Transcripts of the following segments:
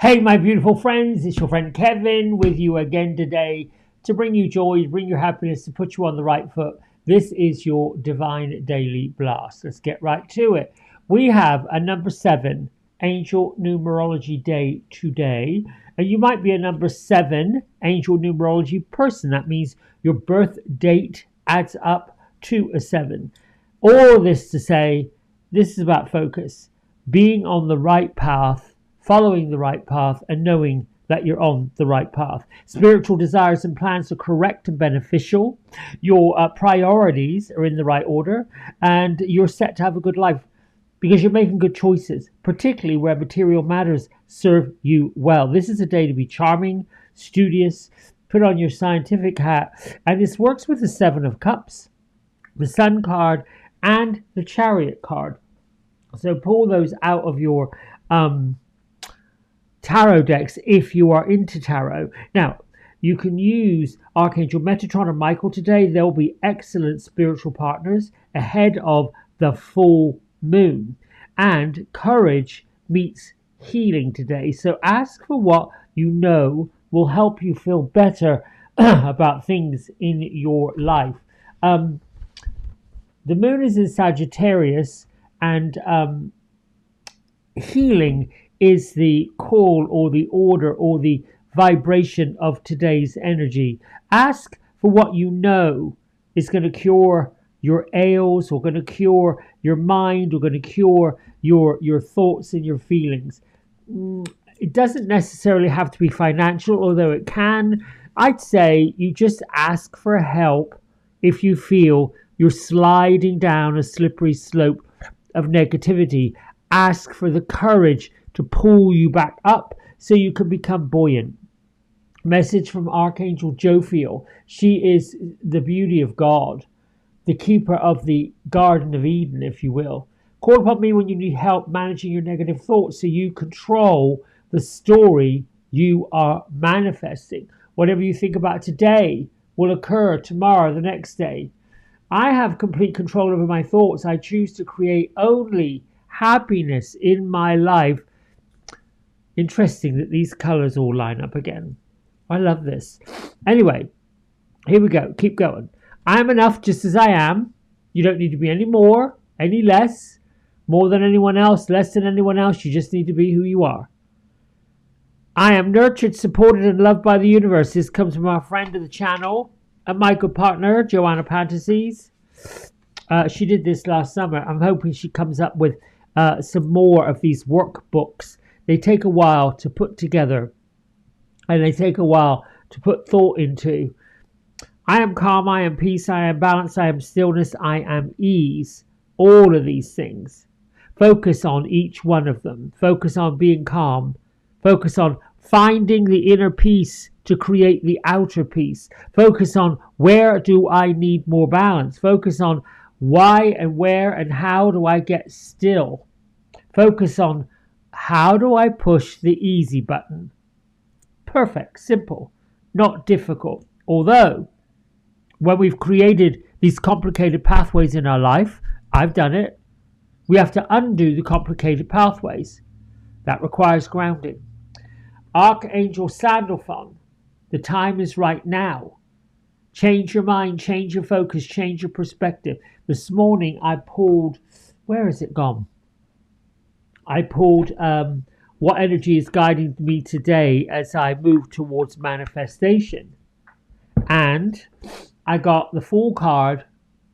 Hey, my beautiful friends, it's your friend Kevin with you again today to bring you joy, to bring you happiness, to put you on the right foot. This is your Divine Daily Blast. Let's get right to it. We have a number 7 angel numerology day today, and you might be a number 7 angel numerology person. That means your birth date adds up to a 7. All this to say, this is about focus, being on the right path, following the right path, and knowing that you're on the right path. Spiritual desires and plans are correct and beneficial. Your priorities are in the right order, and you're set to have a good life because you're making good choices, particularly where material matters serve you well. This is a day to be charming, studious, put on your scientific hat, and this works with the 7 of Cups, the Sun card, and the Chariot card. So pull those out of your tarot decks if you are into tarot. Now, you can use Archangel Metatron or Michael today. They'll be excellent spiritual partners ahead of the full moon. And courage meets healing today. So ask for what you know will help you feel better about things in your life. The moon is in Sagittarius, and healing is the call or the order or the vibration of today's energy. Ask for what you know is going to cure your ails, or going to cure your mind, or going to cure your thoughts and your feelings. It doesn't necessarily have to be financial, although it can. I'd say you just ask for help if you feel you're sliding down a slippery slope of negativity. Ask for the courage to pull you back up so you can become buoyant. Message from Archangel Jophiel. She is the beauty of God, the keeper of the Garden of Eden, if you will. Call upon me when you need help managing your negative thoughts so you control the story you are manifesting. Whatever you think about today will occur tomorrow, the next day. I have complete control over my thoughts. I choose to create only happiness in my life. Interesting that these colors all line up again. I love this. Anyway, here we go. Keep going. I am enough just as I am. You don't need to be any more, any less, more than anyone else, less than anyone else. You just need to be who you are. I am nurtured, supported, and loved by the universe. This comes from our friend of the channel, and my good partner, Joanna Fantasies. She did this last summer. I'm hoping she comes up with some more of these workbooks. They take a while to put together, and they take a while to put thought into. I am calm, I am peace, I am balance, I am stillness, I am ease. All of these things. Focus on each one of them. Focus on being calm. Focus on finding the inner peace to create the outer peace. Focus on where do I need more balance. Focus on why and where and how do I get still. Focus on how do I push the easy button? Perfect, simple, not difficult. Although, when we've created these complicated pathways in our life, I've done it, we have to undo the complicated pathways. That requires grounding. Archangel Sandalphon, the time is right now. Change your mind, change your focus, change your perspective. This morning I pulled, where has it gone? I pulled what energy is guiding me today as I move towards manifestation. And I got the Fool card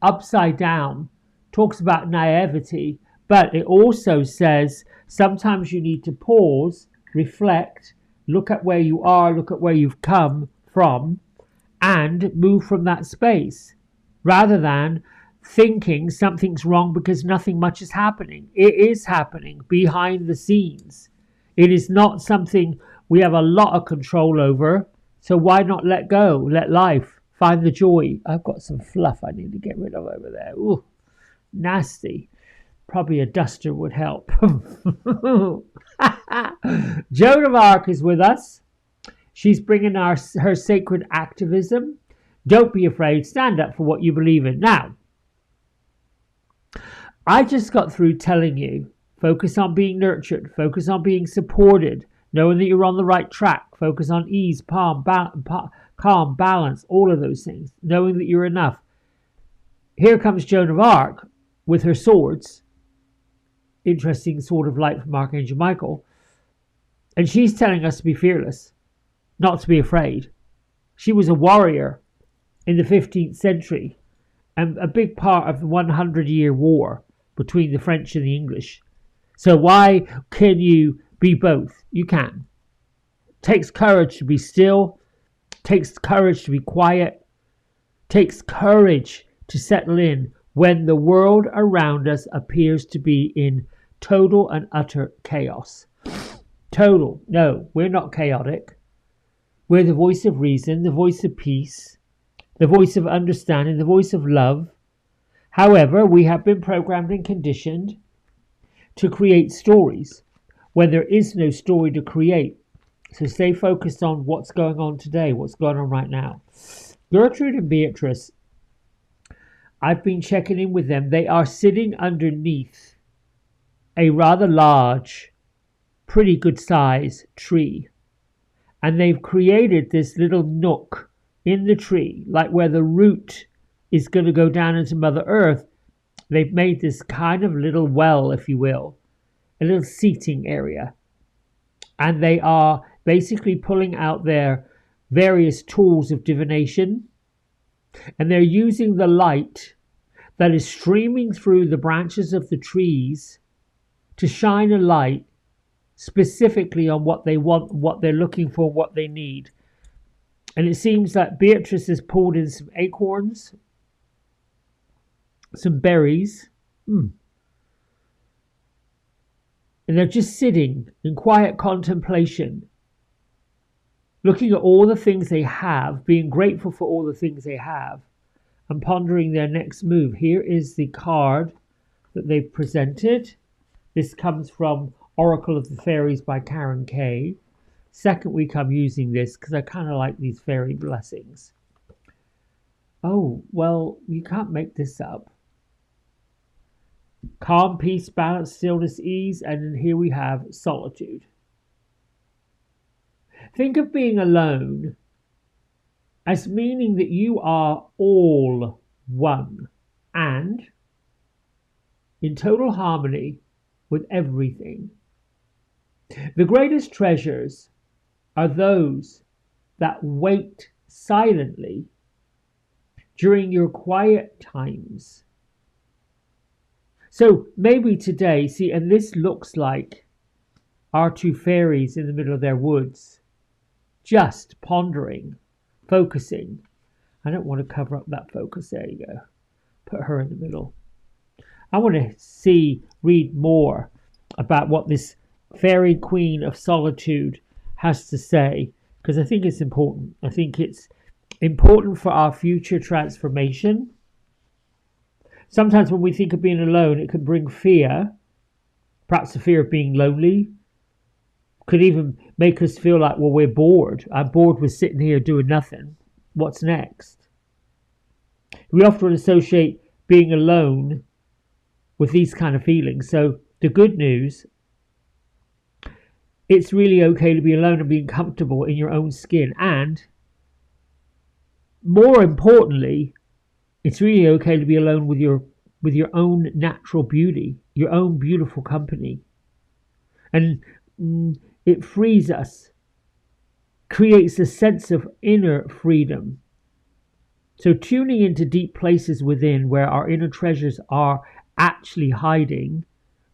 upside down. Talks about naivety, but it also says sometimes you need to pause, reflect, look at where you are, look at where you've come from, and move from that space, rather than thinking something's wrong because nothing much is happening. It is happening behind the scenes. It is not something we have a lot of control over, so why not let go, let life, find the joy. I've got some fluff I need to get rid of over there. Ooh, nasty. Probably a duster would help. Joan of Arc is with us. She's bringing her sacred activism. Don't be afraid. Stand up for what you believe in. Now, I just got through telling you, focus on being nurtured, focus on being supported, knowing that you're on the right track. Focus on ease, calm, balance, all of those things, knowing that you're enough. Here comes Joan of Arc with her swords. Interesting sword of light from Archangel Michael. And she's telling us to be fearless, not to be afraid. She was a warrior in the 15th century and a big part of the 100-year war between the French and the English. So why can you be both? You can. Takes courage to be still, takes courage to be quiet, takes courage to settle in when the world around us appears to be in total and utter chaos. Total. No, we're not chaotic. We're the voice of reason, the voice of peace, the voice of understanding, the voice of love. However, we have been programmed and conditioned to create stories when there is no story to create. So stay focused on what's going on today, what's going on right now. Gertrude and Beatrice, I've been checking in with them. They are sitting underneath a rather large, pretty good size tree. And they've created this little nook in the tree, like where the root is going to go down into Mother Earth. They've made this kind of little well, if you will, a little seating area. And they are basically pulling out their various tools of divination. And they're using the light that is streaming through the branches of the trees to shine a light specifically on what they want, what they're looking for, what they need. And it seems that Beatrice has pulled in some acorns, some berries, and they're just sitting in quiet contemplation, looking at all the things they have, being grateful for all the things they have, and pondering their next move. Here is the card that they've presented. This comes from Oracle of the Fairies by Karen Kay. Second week I'm using this because I kind of like these fairy blessings. Oh, well, you can't make this up. Calm, peace, balance, stillness, ease, and then here we have solitude. Think of being alone as meaning that you are all one and in total harmony with everything. The greatest treasures are those that wait silently during your quiet times. So maybe today, see, and this looks like our two fairies in the middle of their woods, just pondering, focusing. I don't want to cover up that focus. There you go. Put her in the middle. I want to read more about what this fairy queen of solitude has to say, because I think it's important. I think it's important for our future transformation. Sometimes when we think of being alone, it can bring fear, perhaps the fear of being lonely. Could even make us feel like, well, we're bored. I'm bored with sitting here doing nothing. What's next? We often associate being alone with these kind of feelings. So the good news, it's really okay to be alone and being comfortable in your own skin. And more importantly, it's really okay to be alone with your own natural beauty, your own beautiful company. And it frees us, creates a sense of inner freedom. So tuning into deep places within where our inner treasures are actually hiding,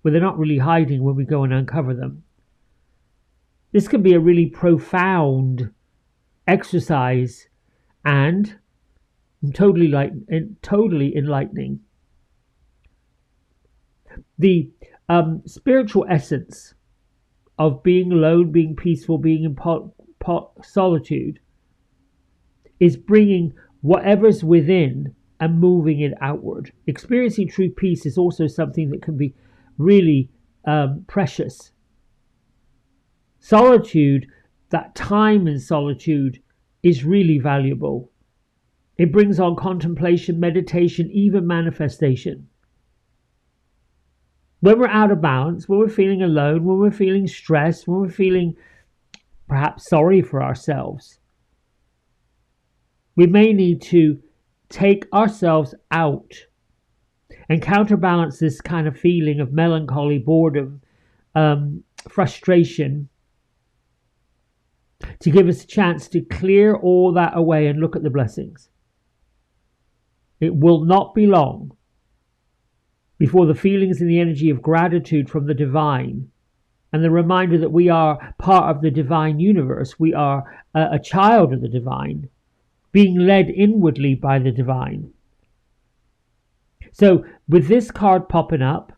where they're not really hiding when we go and uncover them. This can be a really profound exercise and totally enlightening. The spiritual essence of being alone, being peaceful, being in solitude is bringing whatever's within and moving it outward. Experiencing true peace is also something that can be really precious. Solitude, that time in solitude, is really valuable. It brings on contemplation, meditation, even manifestation. When we're out of balance, when we're feeling alone, when we're feeling stressed, when we're feeling perhaps sorry for ourselves. We may need to take ourselves out and counterbalance this kind of feeling of melancholy, boredom, frustration, to give us a chance to clear all that away and look at the blessings. It will not be long before the feelings and the energy of gratitude from the divine and the reminder that we are part of the divine universe, we are a child of the divine, being led inwardly by the divine. So with this card popping up,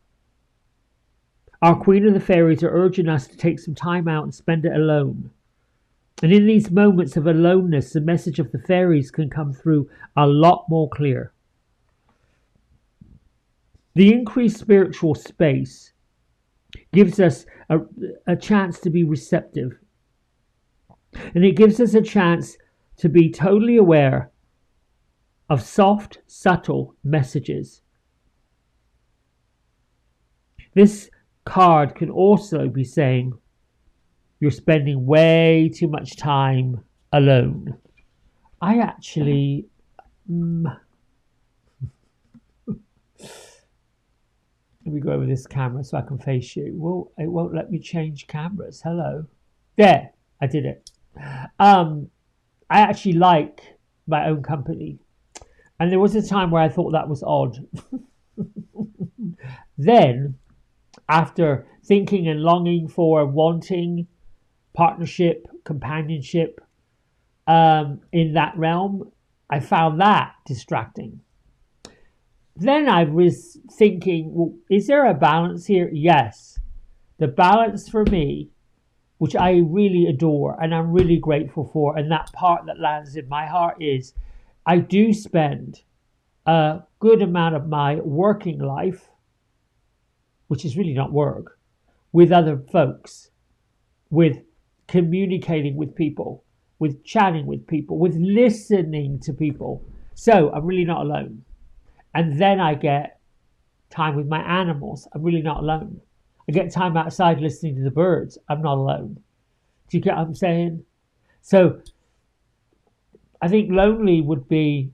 our Queen of the Fairies are urging us to take some time out and spend it alone. And in these moments of aloneness, the message of the fairies can come through a lot more clear. The increased spiritual space gives us a chance to be receptive. And it gives us a chance to be totally aware of soft, subtle messages. This card can also be saying, you're spending way too much time alone. I actually... let me go over this camera so I can face you. Well, it won't let me change cameras. Hello. There, I did it. I actually like my own company. And there was a time where I thought that was odd. Then, after thinking and longing for, wanting partnership, companionship in that realm, I found that distracting. Then I was thinking, well, is there a balance here? Yes. The balance for me, which I really adore and I'm really grateful for, and that part that lands in my heart is I do spend a good amount of my working life, which is really not work, with other folks, with communicating with people, with chatting with people, with listening to people. So I'm really not alone. And then I get time with my animals. I'm really not alone. I get time outside listening to the birds. I'm not alone. Do you get what I'm saying? So I think lonely would be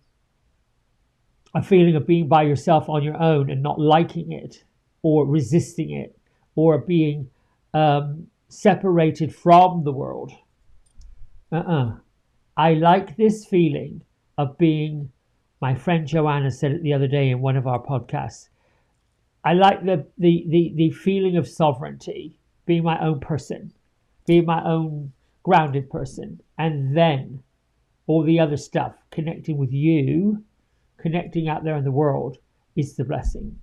a feeling of being by yourself on your own and not liking it or resisting it or being separated from the world. I like this feeling of being, my friend Joanna said it the other day in one of our podcasts, I like the feeling of sovereignty, being my own person, being my own grounded person, and then all the other stuff, connecting with you, connecting out there in the world, is the blessing.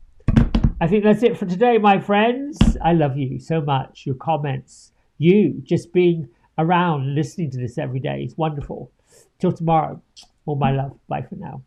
I think that's it for today, my friends. I love you so much. Your comments, you just being around, listening to this every day is wonderful. Till tomorrow, all my love. Bye for now.